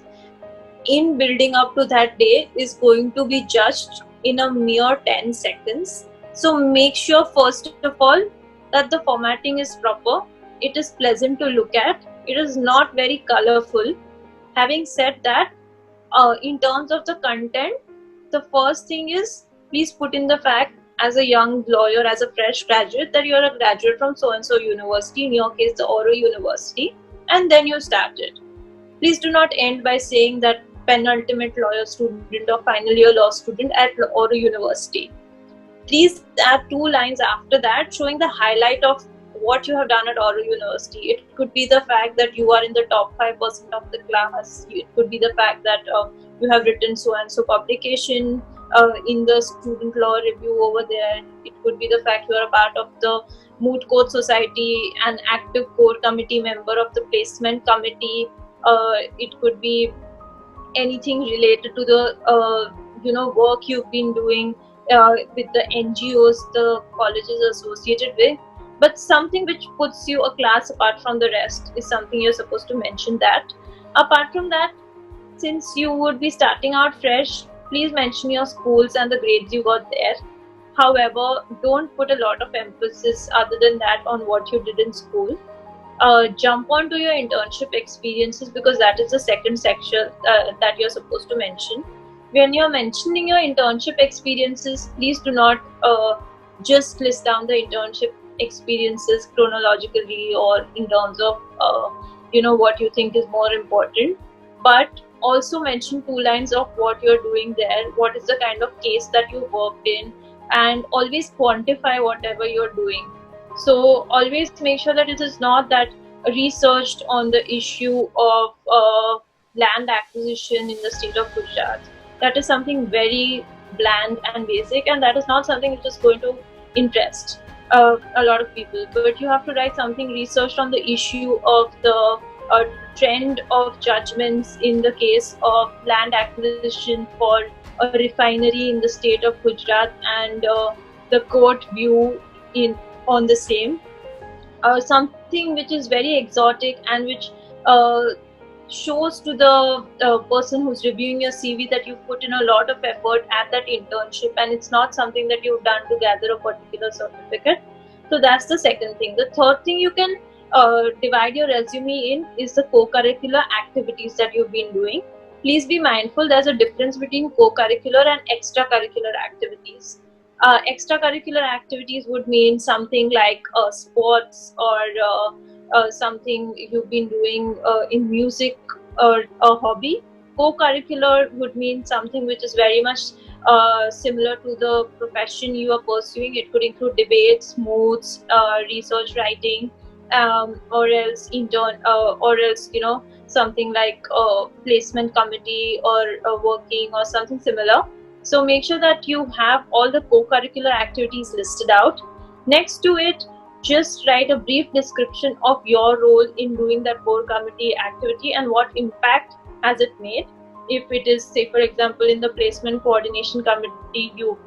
[SPEAKER 2] in building up to that day is going to be judged in a mere 10 seconds. So make sure first of all that the formatting is proper, it is pleasant to look at, it is not very colorful. Having said that, in terms of the content, the first thing is, please put in the fact as a young lawyer, as a fresh graduate, that you're a graduate from so-and-so university, in your case the Oro University, and then you started. Please do not end by saying that penultimate lawyer student or final year law student at Oro University. please add 2 lines after that showing the highlight of what you have done at Oral University. It could be the fact that you are in the top 5% of the class. It could be the fact that you have written so and so publication in the student law review over there. It could be the fact you are a part of the Moot Court Society, an active core committee member of the placement committee. It could be anything related to the work you've been doing with the NGOs the college is associated with. But something which puts you a class apart from the rest is something you're supposed to mention that. Apart from that, since you would be starting out fresh, please mention your schools and the grades you got there. However, don't put a lot of emphasis other than that on what you did in school. Jump onto your internship experiences, because that is the second section that you're supposed to mention. When you're mentioning your internship experiences, please do not just list down the internship experiences chronologically or in terms of what you think is more important, but also mention 2 lines of what you're doing there, what is the kind of case that you worked in, and always quantify whatever you're doing. So always make sure that it is not that researched on the issue of land acquisition in the state of Gujarat. That is something very bland and basic, and that is not something which is going to interest a lot of people. But you have to write something researched on the issue of the trend of judgments in the case of land acquisition for a refinery in the state of Gujarat, and the court view on the same. Something which is very exotic and which shows to the person who's reviewing your CV that you've put in a lot of effort at that internship, and it's not something that you've done to gather a particular certificate. So that's the second thing. The third thing you can divide your resume in is the co-curricular activities that you've been doing. Please be mindful there's a difference between co-curricular and extracurricular activities. Extracurricular activities would mean something like sports or something you've been doing in music or a hobby. Co-curricular would mean something which is very much similar to the profession you are pursuing. It could include debates, moods, research writing, or else something like a placement committee or working or something similar. So make sure that you have all the co-curricular activities listed out. Next to it, just write a brief description of your role in doing that core committee activity and what impact has it made. If it is, say for example, in the placement coordination committee, you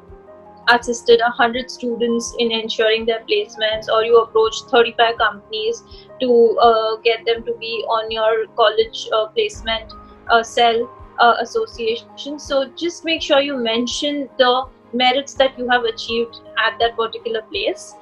[SPEAKER 2] assisted 100 students in ensuring their placements, or you approached 35 companies to get them to be on your college placement cell association. So just make sure you mention the merits that you have achieved at that particular place.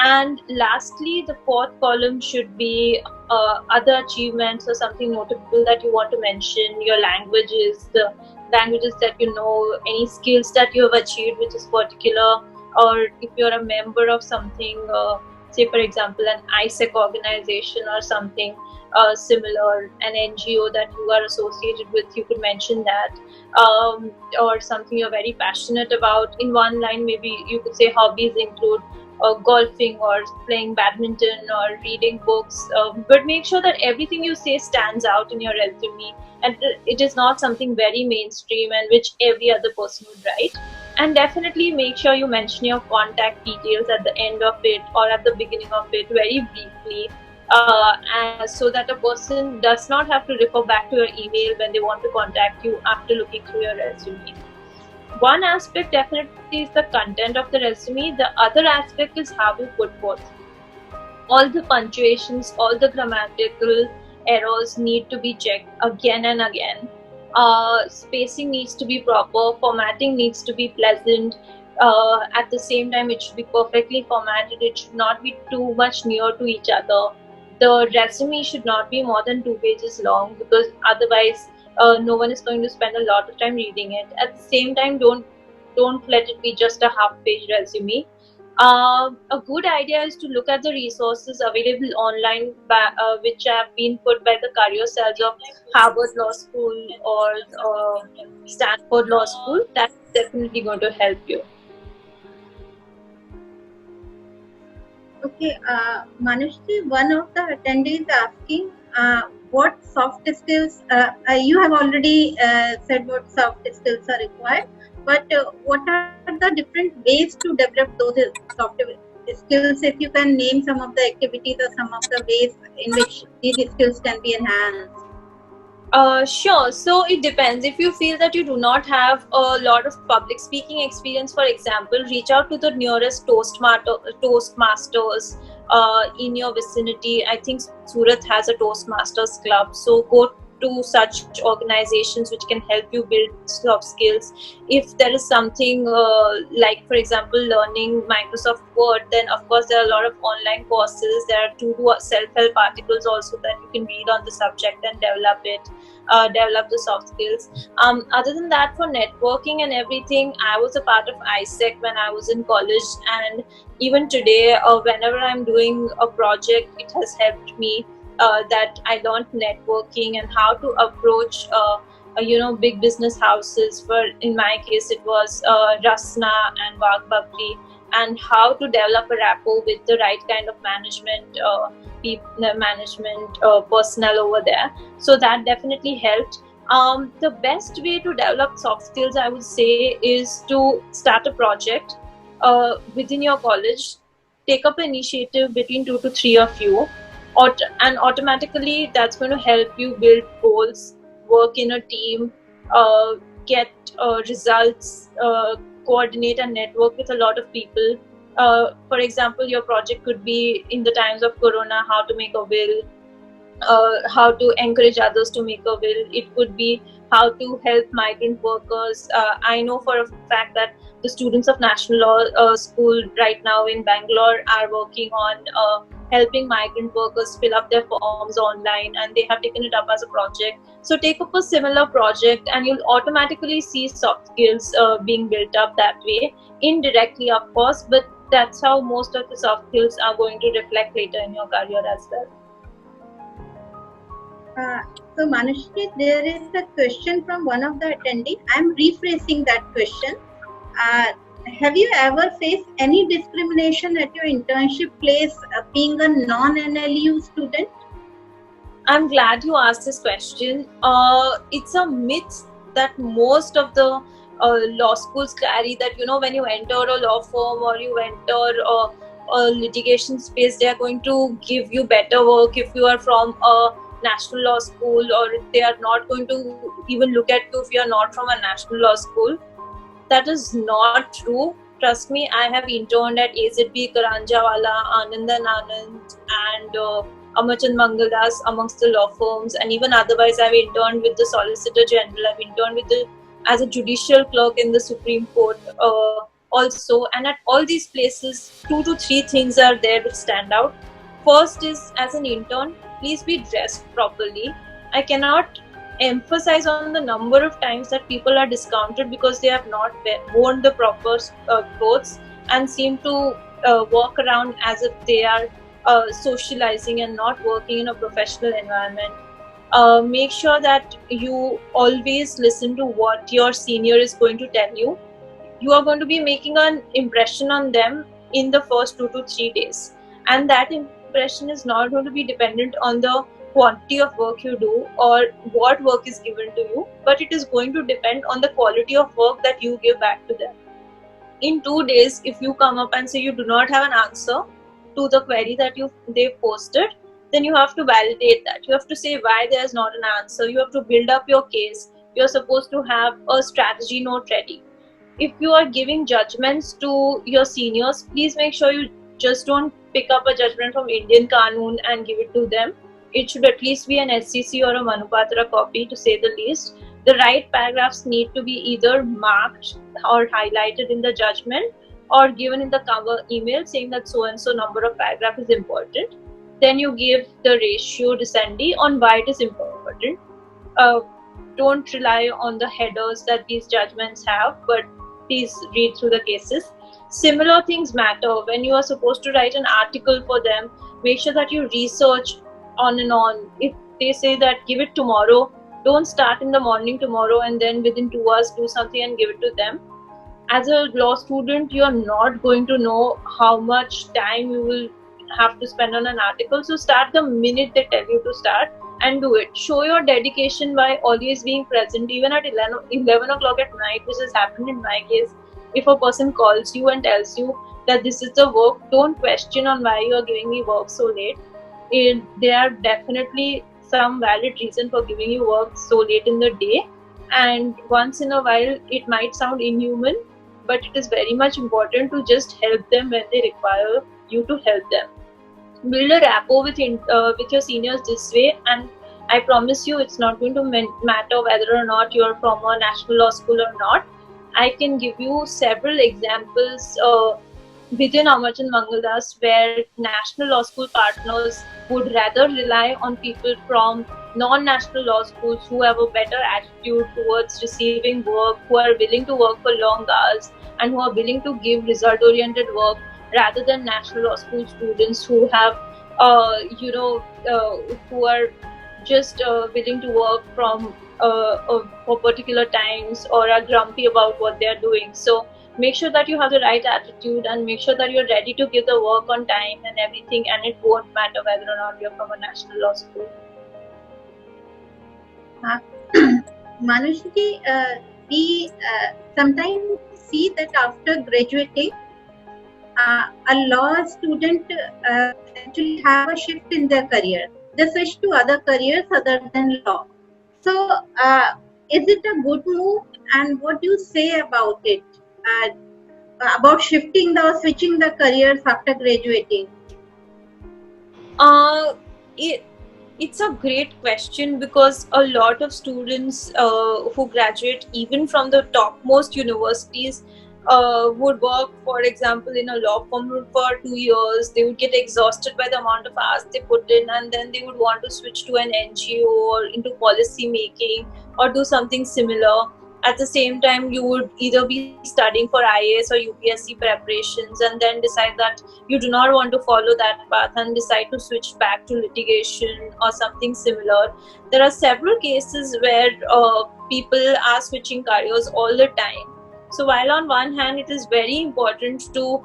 [SPEAKER 2] And lastly, the fourth column should be other achievements or something notable that you want to mention, your languages, the languages that you know, any skills that you have achieved which is particular, or if you're a member of something, say for example an ISEC organization or something similar, an NGO that you are associated with, you could mention that, or something you're very passionate about. In one line, maybe you could say hobbies include golfing or playing badminton or reading books, but make sure that everything you say stands out in your resume and it is not something very mainstream and which every other person would write. And definitely make sure you mention your contact details at the end of it or at the beginning of it very briefly, and so that a person does not have to refer back to your email when they want to contact you after looking through your resume. One aspect definitely is the content of the resume. The other aspect is how you put forth. All the punctuations, all the grammatical errors need to be checked again and again. Spacing needs to be proper, formatting needs to be pleasant. At the same time, it should be perfectly formatted. It should not be too much near to each other. The resume should not be more than 2 pages long, because otherwise no one is going to spend a lot of time reading it. At the same time, don't let it be just a half-page resume. A good idea is to look at the resources available online which have been put by the career cells of Harvard Law School or Stanford Law School. That's definitely going to help you.
[SPEAKER 1] Okay, Manushji, one of the attendees asking what soft skills, you have already said what soft skills are required, but what are the different ways to develop those soft skills? If you can name some of the activities or some of the ways in which these skills can be enhanced.
[SPEAKER 2] Sure. So it depends. If you feel that you do not have a lot of public speaking experience, for example, reach out to the nearest Toastmasters in your vicinity. I think Surat has a Toastmasters club. So go to such organizations which can help you build soft skills. If there is something like, for example, learning Microsoft Word, then of course there are a lot of online courses. There are two self-help articles also that you can read on the subject and develop it. Develop the soft skills. Other than that, for networking and everything, I was a part of ISEC when I was in college, and even today, whenever I'm doing a project, it has helped me that I learned networking and how to approach big business houses. For in my case, it was Rasna and Wagh Bakri, and how to develop a rapport with the right kind of management personnel over there. So that definitely helped. The best way to develop soft skills, I would say, is to start a project within your college. Take up an initiative between 2 to 3 of you, and automatically that's going to help you build goals, work in a team, get results, coordinate and network with a lot of people. For example, your project could be in the times of Corona, how to make a will, how to encourage others to make a will. It could be how to help migrant workers. I know for a fact that the students of National Law School right now in Bangalore are working on helping migrant workers fill up their forms online, and they have taken it up as a project. So take up a similar project and you'll automatically see soft skills being built up that way, indirectly of course, but that's how most of the soft skills are going to reflect later in your career as well.
[SPEAKER 1] So Manushji, there is a question from one of the attendees. I'm rephrasing that question. Have you ever faced any discrimination at your internship place being a non-NLU student?
[SPEAKER 2] I'm glad you asked this question. It's a myth that most of the law schools carry, that when you enter a law firm or you enter a litigation space, they are going to give you better work if you are from a national law school, or they are not going to even look at you if you are not from a national law school. That is not true. Trust me, I have interned at AZB, Karanjawala, Anand and Anand, and Amarchand Mangaldas amongst the law firms, and even otherwise I've interned with the Solicitor General, I've interned as a judicial clerk in the Supreme Court also, and at all these places 2 to 3 things are there which stand out. First is, as an intern, please be dressed properly. I cannot emphasize on the number of times that people are discounted because they have not worn the proper clothes and seem to walk around as if they are socializing and not working in a professional environment. Make sure that you always listen to what your senior is going to tell you. You are going to be making an impression on them in the first 2 to 3 days, and that impression is not going to be dependent on the quantity of work you do or what work is given to you, but it is going to depend on the quality of work that you give back to them. In 2 days, if you come up and say you do not have an answer to the query that they've posted, then you have to validate that. You have to say why there's not an answer. You have to build up your case. You're supposed to have a strategy note ready. If you are giving judgments to your seniors, please make sure you just don't pick up a judgment from Indian Qanun and give it to them. It should at least be an SCC or a Manupatra copy, to say the least. The right paragraphs need to be either marked or highlighted in the judgment or given in the cover email saying that so and so number of paragraph is important. Then you give the ratio descendi on why it is important. Don't rely on the headers that these judgments have, but please read through the cases. Similar things matter. When you are supposed to write an article for them, make sure that you research on and on. If they say that give it tomorrow, don't start in the morning tomorrow and then within 2 hours do something and give it to them. As a law student, you are not going to know how much time you will have to spend on an article. So start the minute they tell you to start and do it. Show your dedication by always being present, even at 11 o'clock at night, which has happened in my case. If a person calls you and tells you that this is the work, don't question on why you are giving me work so late. There are definitely some valid reason for giving you work so late in the day, and once in a while it might sound inhuman, but it is very much important to just help them when they require you to help them. Build a rapport with your seniors this way, and I promise you it's not going to matter whether or not you're from a national law school or not. I can give you several examples within Amarchand Mangaldas where national law school partners would rather rely on people from non-national law schools who have a better attitude towards receiving work, who are willing to work for long hours, and who are willing to give result-oriented work, rather than national law school students who have, who are just willing to work from for particular times or are grumpy about what they are doing. So make sure that you have the right attitude and make sure that you're ready to give the work on time and everything, and it won't matter whether or not you're from a national law school.
[SPEAKER 1] Manushji, we sometimes see that after graduating, a law student actually have a shift in their career. They switch to other careers other than law. So, is it a good move? And what do you say about it? About shifting or switching the careers after graduating?
[SPEAKER 2] It's a great question, because a lot of students who graduate even from the topmost universities would work, for example, in a law firm for 2 years. They would get exhausted by the amount of hours they put in, and then they would want to switch to an NGO or into policy making or do something similar. At the same time, you would either be studying for IAS or UPSC preparations and then decide that you do not want to follow that path and decide to switch back to litigation or something similar. There are several cases where people are switching careers all the time. So while on one hand, it is very important to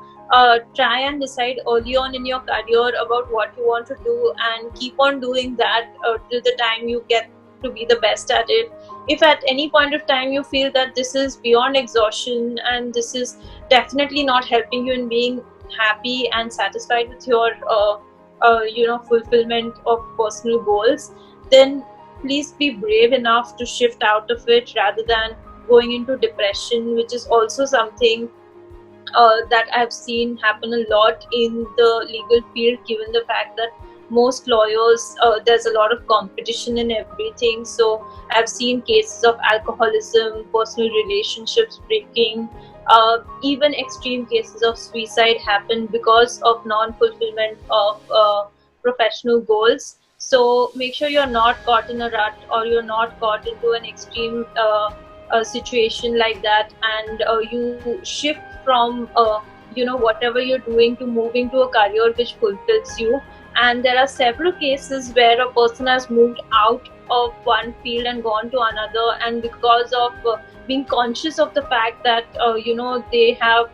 [SPEAKER 2] try and decide early on in your career about what you want to do and keep on doing that till the time you get to be the best at it. If at any point of time you feel that this is beyond exhaustion and this is definitely not helping you in being happy and satisfied with your fulfillment of personal goals, then please be brave enough to shift out of it rather than going into depression, which is also something that I've seen happen a lot in the legal field, given the fact that most lawyers, there's a lot of competition in everything. So I've seen cases of alcoholism, personal relationships breaking, even extreme cases of suicide happen because of non-fulfillment of professional goals. So make sure you're not caught in a rut or you're not caught into an extreme situation like that, and you shift from whatever you're doing to moving to a career which fulfills you. And there are several cases where a person has moved out of one field and gone to another, and because of being conscious of the fact that they have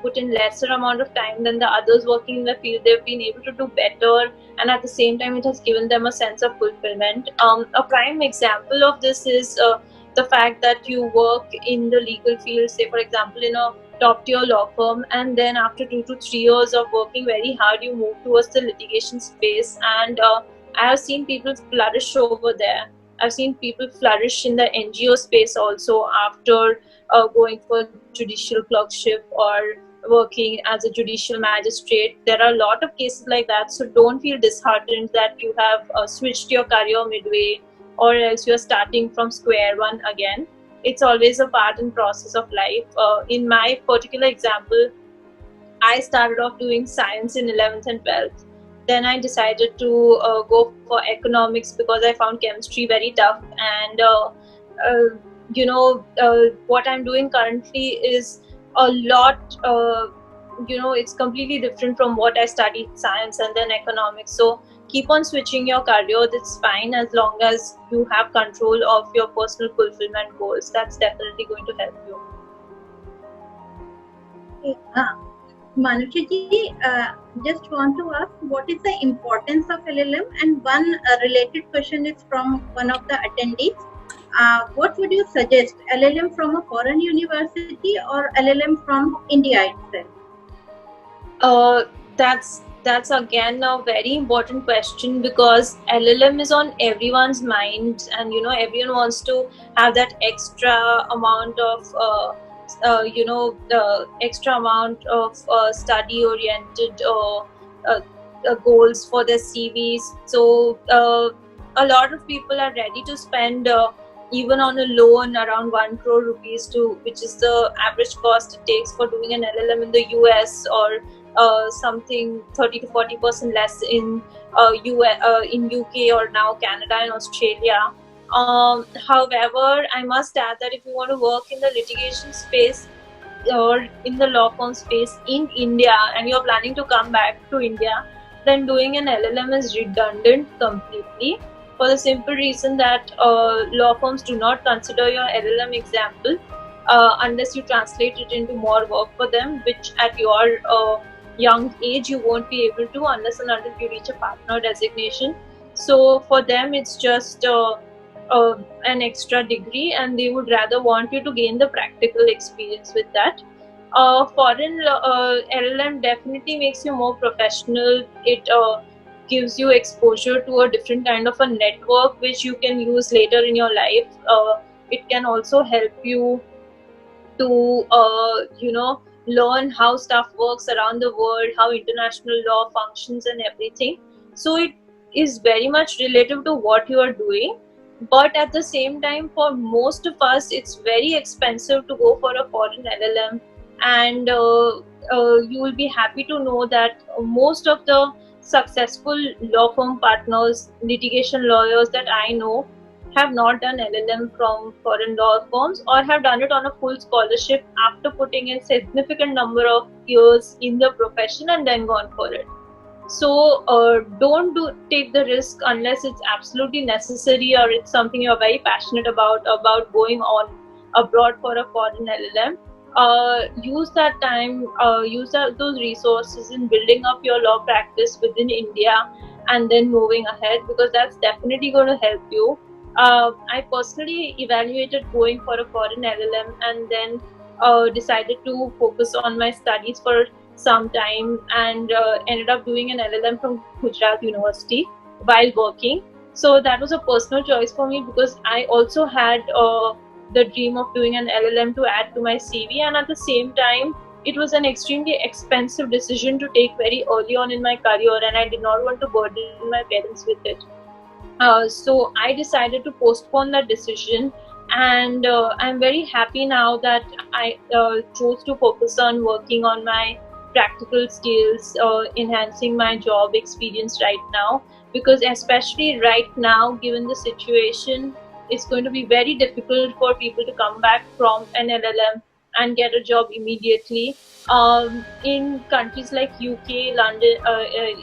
[SPEAKER 2] put in lesser amount of time than the others working in the field, they've been able to do better, and at the same time it has given them a sense of fulfillment. A prime example of this is the fact that you work in the legal field, say for example in a top tier law firm, and then after 2 to 3 years of working very hard, you move towards the litigation space, and I have seen people flourish over there. I've seen people flourish in the NGO space also after going for judicial clerkship or working as a judicial magistrate. There are a lot of cases like that, so don't feel disheartened that you have switched your career midway or else you're starting from square one again. It's always a part and process of life. In my particular example, I started off doing science in 11th and 12th. Then I decided to go for economics because I found chemistry very tough. And, what I'm doing currently is a lot, it's completely different from what I studied science and then economics. So keep on switching your career. That's fine as long as you have control of your personal fulfillment goals. That's definitely going to help you.
[SPEAKER 1] Manushi, just want to ask, what is the importance of LLM? And one related question is from one of the attendees. What would you suggest, LLM from a foreign university or LLM from India itself?
[SPEAKER 2] That's again a very important question, because LLM is on everyone's mind, and everyone wants to have that extra amount of the extra amount of study oriented goals for their CVs. So a lot of people are ready to spend even on a loan around 1 crore rupees, which is the average cost it takes for doing an LLM in the US, or something 30 to 40% less in in UK, or now Canada and Australia. However, I must add that if you want to work in the litigation space or in the law firm space in India, and you're planning to come back to India, then doing an LLM is redundant completely, for the simple reason that law firms do not consider your LLM example unless you translate it into more work for them, which at your young age you won't be able to unless and until you reach a partner designation. So for them it's just an extra degree, and they would rather want you to gain the practical experience with that. Foreign LLM definitely makes you more professional. It gives you exposure to a different kind of a network which you can use later in your life. It can also help you to learn how stuff works around the world, how international law functions and everything. So it is very much relative to what you are doing. But at the same time, for most of us, it's very expensive to go for a foreign LLM, and you will be happy to know that most of the successful law firm partners, litigation lawyers that I know, have not done LLM from foreign law firms, or have done it on a full scholarship after putting in significant number of years in the profession and then gone for it. So don't take the risk unless it's absolutely necessary, or it's something you're very passionate about going on abroad for a foreign LLM. Use that time, those resources in building up your law practice within India, and then moving ahead, because that's definitely going to help you. I personally evaluated going for a foreign LLM, and then decided to focus on my studies for some time, and ended up doing an LLM from Gujarat University while working. So that was a personal choice for me, because I also had the dream of doing an LLM to add to my CV, and at the same time it was an extremely expensive decision to take very early on in my career, and I did not want to burden my parents with it. So I decided to postpone that decision, and I'm very happy now that I chose to focus on working on my practical skills, enhancing my job experience right now, because especially right now, given the situation, it's going to be very difficult for people to come back from an LLM and get a job immediately. In countries like UK, London,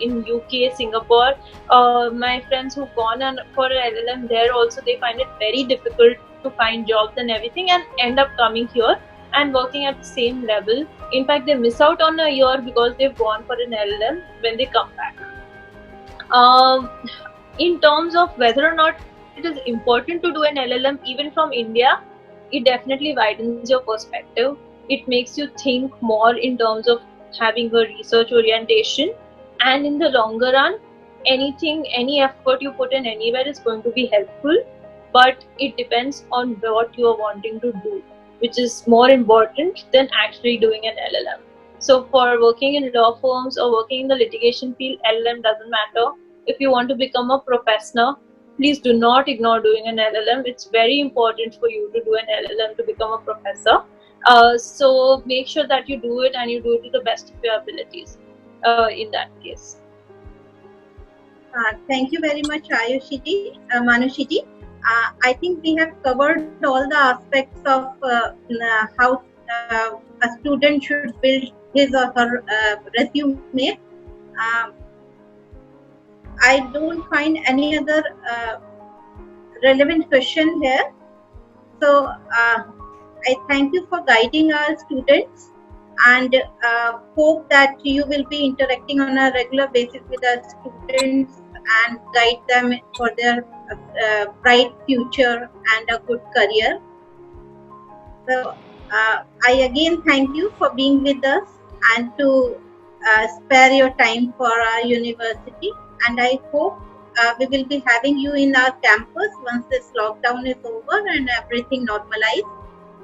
[SPEAKER 2] in UK, Singapore, my friends who've gone for an LLM there also, they find it very difficult to find jobs and everything, and end up coming here and working at the same level. In fact, they miss out on a year because they've gone for an LLM when they come back. In terms of whether or not it is important to do an LLM even from India, it definitely widens your perspective. It makes you think more in terms of having a research orientation, and in the longer run, any effort you put in anywhere is going to be helpful, but it depends on what you are wanting to do, which is more important than actually doing an LLM. So for working in law firms or working in the litigation field, LLM doesn't matter. If you want to become a professor, please do not ignore doing an LLM. It's very important for you to do an LLM to become a professor. So make sure that you do it, and you do it to the best of your abilities in that case.
[SPEAKER 1] Thank you very much, Manushiji. I think we have covered all the aspects of how a student should build his or her resume. I don't find any other relevant question here. So I thank you for guiding our students and hope that you will be interacting on a regular basis with our students and guide them for their bright future and a good career. So I again thank you for being with us and to spare your time for our university, and I hope we will be having you in our campus once this lockdown is over and everything normalized.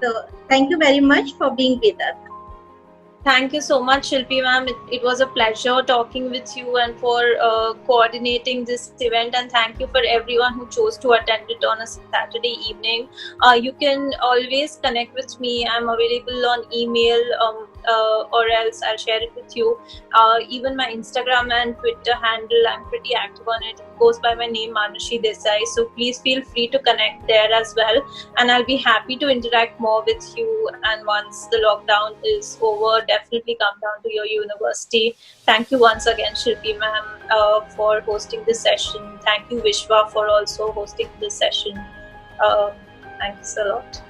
[SPEAKER 1] So thank you very much for being with us.
[SPEAKER 2] Thank you so much, Shilpi ma'am. It was a pleasure talking with you and for coordinating this event. And thank you for everyone who chose to attend it on a Saturday evening. You can always connect with me. I'm available on email or else I'll share it with you. Even my Instagram and Twitter handle, I'm pretty active on it. It goes by my name, Manushi Desai. So please feel free to connect there as well. And I'll be happy to interact more with you. And once the lockdown is over, definitely come down to your university. Thank you once again, Shilpi ma'am, for hosting this session. Thank you, Vishwa, for also hosting this session. Thanks a lot.